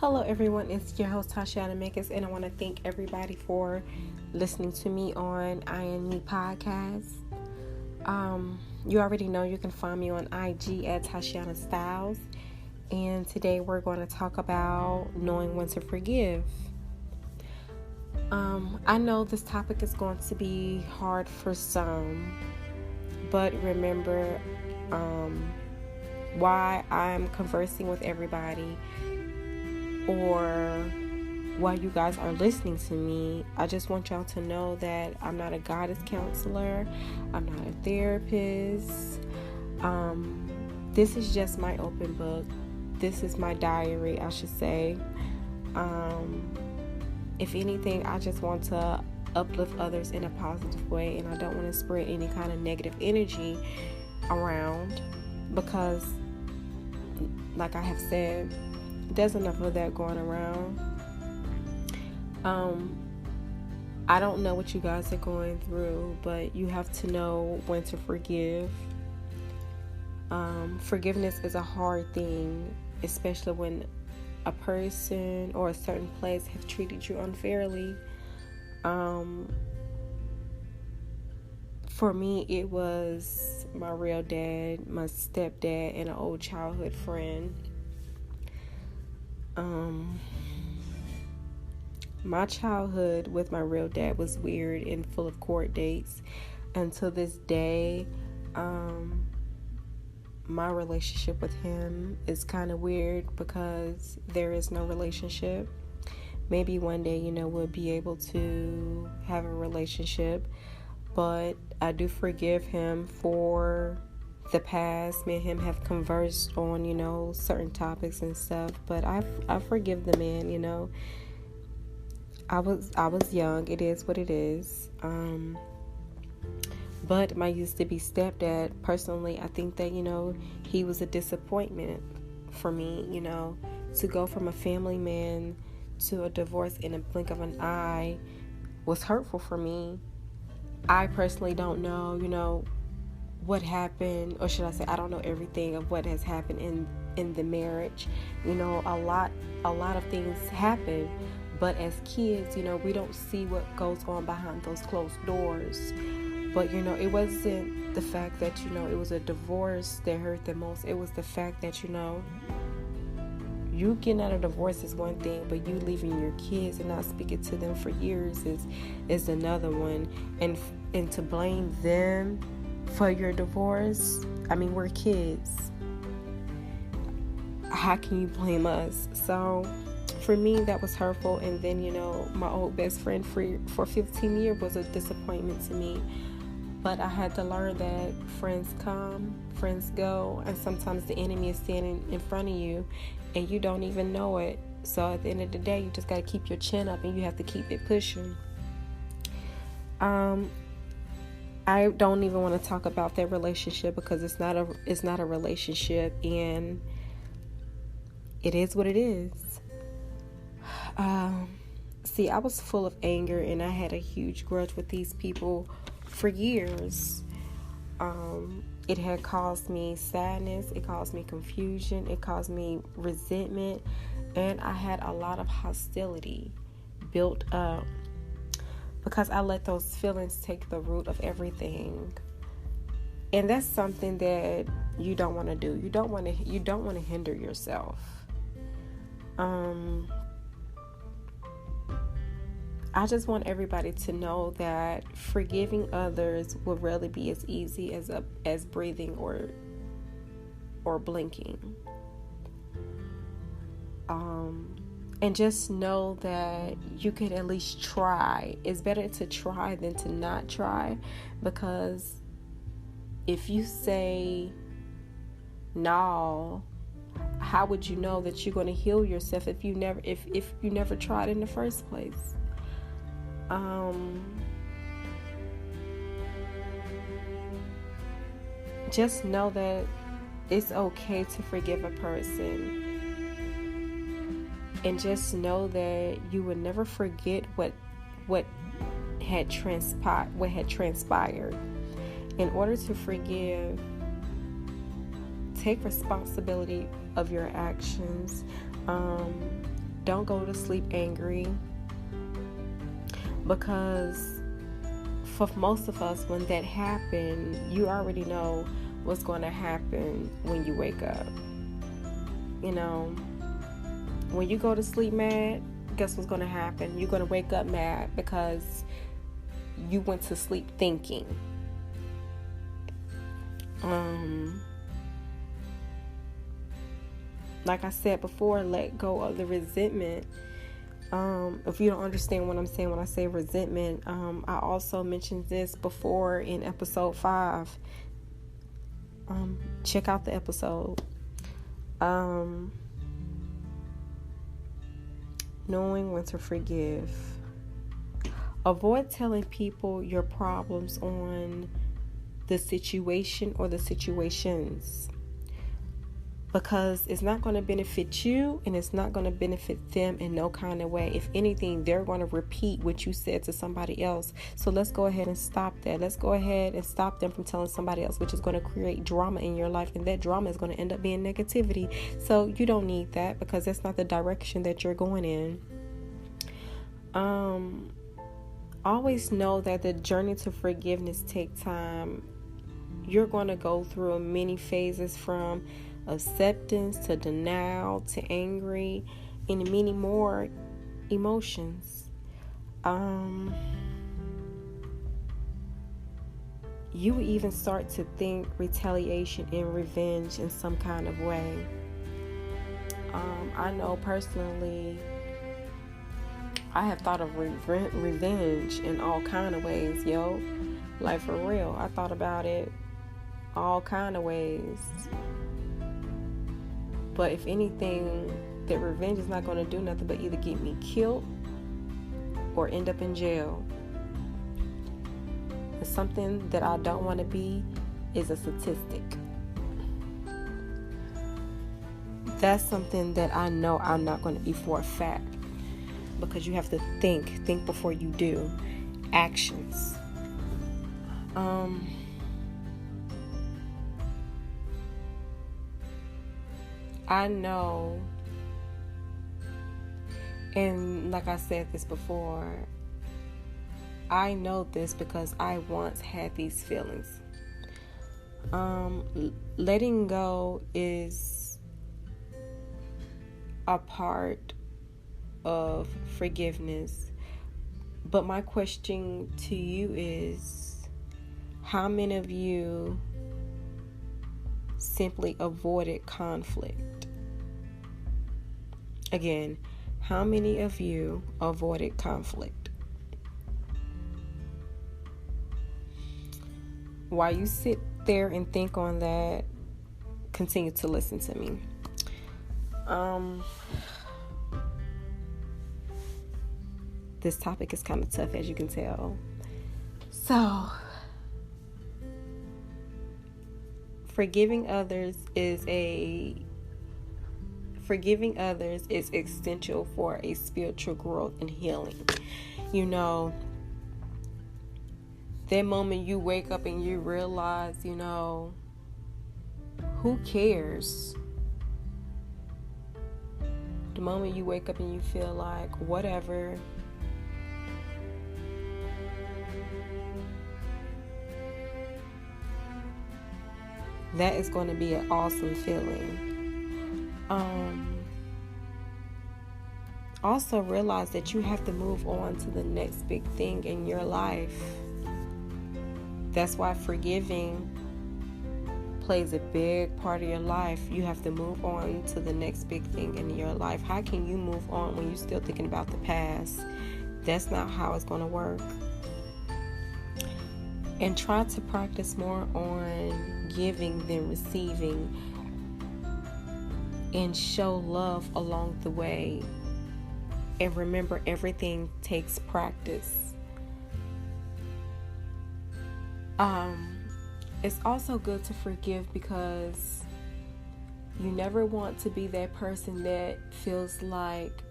Hello, everyone. It's your host, Tashiana Makers, and I want to thank everybody for listening to me on I and Me podcast. You already know you can find me on IG at Tashiana Styles, and today we're going to talk about knowing when to forgive. I know this topic is going to be hard for some, but remember why I'm conversing with everybody, or while you guys are listening to me, I just want y'all to know that I'm not a guidance counselor. I'm not a therapist. This is just my open book. This is my diary, I should say. If anything, I just want to uplift others in a positive way, and I don't want to spread any kind of negative energy around because, like I have said, there's enough of that going around. I don't know what you guys are going through, but you have to know when to forgive. Forgiveness is a hard thing, especially when a person or a certain place have treated you unfairly. For me, it was my real dad, my stepdad, and an old childhood friend. My childhood with my real dad was weird and full of court dates. And to this day, my relationship with him is kind of weird because there is no relationship. Maybe one day, we'll be able to have a relationship, but I do forgive him for the past. Me and him have conversed on, certain topics and stuff, but I forgive the man. I was young. It is what it is. But my used to be stepdad, personally, I think that, he was a disappointment for me, to go from a family man to a divorce in a blink of an eye was hurtful for me. I personally don't know, what happened, or should I say, I don't know everything of what has happened in the marriage. A lot of things happen, but as kids, we don't see what goes on behind those closed doors. But it wasn't the fact that it was a divorce that hurt the most. It was the fact that you getting out of divorce is one thing, but you leaving your kids and not speaking to them for years is another one. And to blame them for your divorce, we're kids. How can you blame us? So for me, that was hurtful. And then, my old best friend for 15 years was a disappointment to me. But I had to learn that friends come, friends go, and sometimes the enemy is standing in front of you and you don't even know it. So at the end of the day, you just got to keep your chin up and you have to keep it pushing. I don't even want to talk about that relationship because it's not a relationship, and it is what it is. See, I was full of anger and I had a huge grudge with these people for years. It had caused me sadness, it caused me confusion, it caused me resentment, and I had a lot of hostility built up because I let those feelings take the root of everything. And that's something that you don't want to do. You don't want to hinder yourself. I just want everybody to know that forgiving others will rarely be as easy as breathing or blinking. And just know that you can at least try. It's better to try than to not try, because if you say no, how would you know that you're going to heal yourself if you never tried in the first place? Just know that it's okay to forgive a person, and just know that you will never forget what had transpired. In order to forgive, take responsibility of your actions. Don't go to sleep angry, because for most of us, when that happens, you already know what's going to happen when you wake up. You know, when you go to sleep mad, guess what's going to happen? You're going to wake up mad because you went to sleep thinking. Like I said before, let go of the resentment. If you don't understand what I'm saying when I say resentment, I also mentioned this before in episode 5. Check out the episode. Knowing when to forgive. Avoid telling people your problems on the situation or the situations, because it's not going to benefit you and it's not going to benefit them in no kind of way. If anything, they're going to repeat what you said to somebody else. So let's go ahead and stop that. Let's go ahead and stop them from telling somebody else, which is going to create drama in your life, and that drama is going to end up being negativity. So you don't need that, because that's not the direction that you're going in. Always know that the journey to forgiveness takes time. You're going to go through many phases, from acceptance to denial to angry, and many more emotions. You will even start to think retaliation and revenge in some kind of way. I know personally, I have thought of revenge in all kind of ways, like for real. I thought about it all kind of ways. But if anything, that revenge is not going to do nothing but either get me killed or end up in jail. And something that I don't want to be is a statistic. That's something that I know I'm not going to be for a fact. Because you have to think before you do. Actions. I know, and like I said this before, I know this because I once had these feelings. Letting go is a part of forgiveness. But my question to you is, how many of you simply avoided conflict? Again, how many of you avoided conflict? While you sit there and think on that, continue to listen to me. This topic is kind of tough, as you can tell. So, forgiving others is essential for a spiritual growth and healing. That moment you wake up and you realize, who cares? The moment you wake up and you feel like, whatever. That is going to be an awesome feeling. Also realize that you have to move on to the next big thing in your life. That's why forgiving plays a big part of your life. You have to move on to the next big thing in your life. How can you move on when you're still thinking about the past? That's not how it's going to work. And try to practice more on giving than receiving, and show love along the way. And remember, everything takes practice. It's also good to forgive, because you never want to be that person that feels like,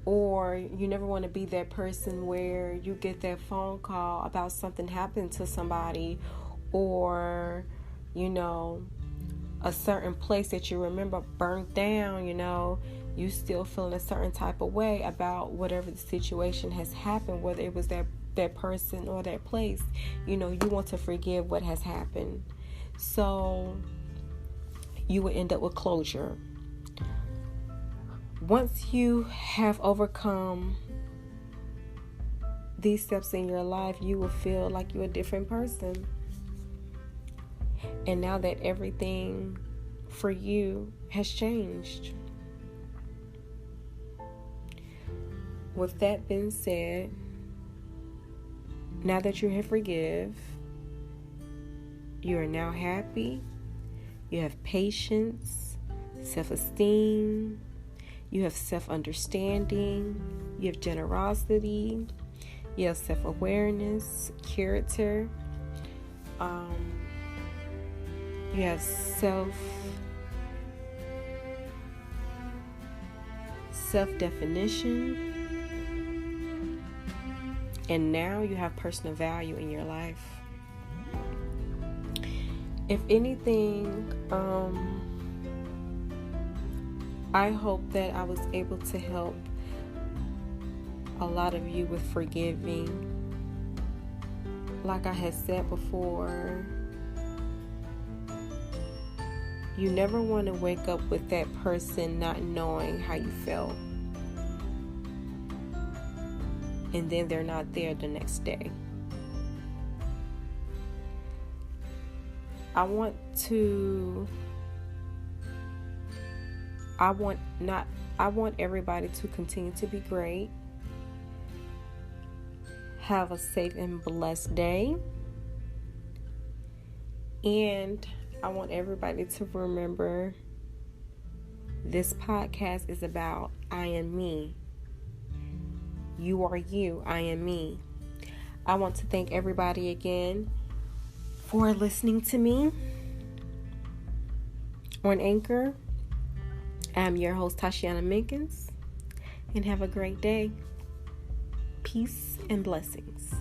or you never want to be that person where you get that phone call about something happened to somebody, or a certain place that you remember burnt down, you still feeling a certain type of way about whatever the situation has happened, whether it was that person or that place. You want to forgive what has happened. So you will end up with closure. Once you have overcome these steps in your life, you will feel like you're a different person. And now that everything for you has changed. With that being said, now that you have forgiven, you are now happy, you have patience, self-esteem, you have self-understanding, you have generosity, you have self-awareness, character, you have self-definition, and now you have personal value in your life. If anything, I hope that I was able to help a lot of you with forgiving. Like I had said before, you never want to wake up with that person not knowing how you felt, and then they're not there the next day. I want everybody to continue to be great. Have a safe and blessed day. And I want everybody to remember, this podcast is about I am me. You are you. I am me. I want to thank everybody again for listening to me on Anchor. I'm your host, Tashiana Minkins, and have a great day. Peace and blessings.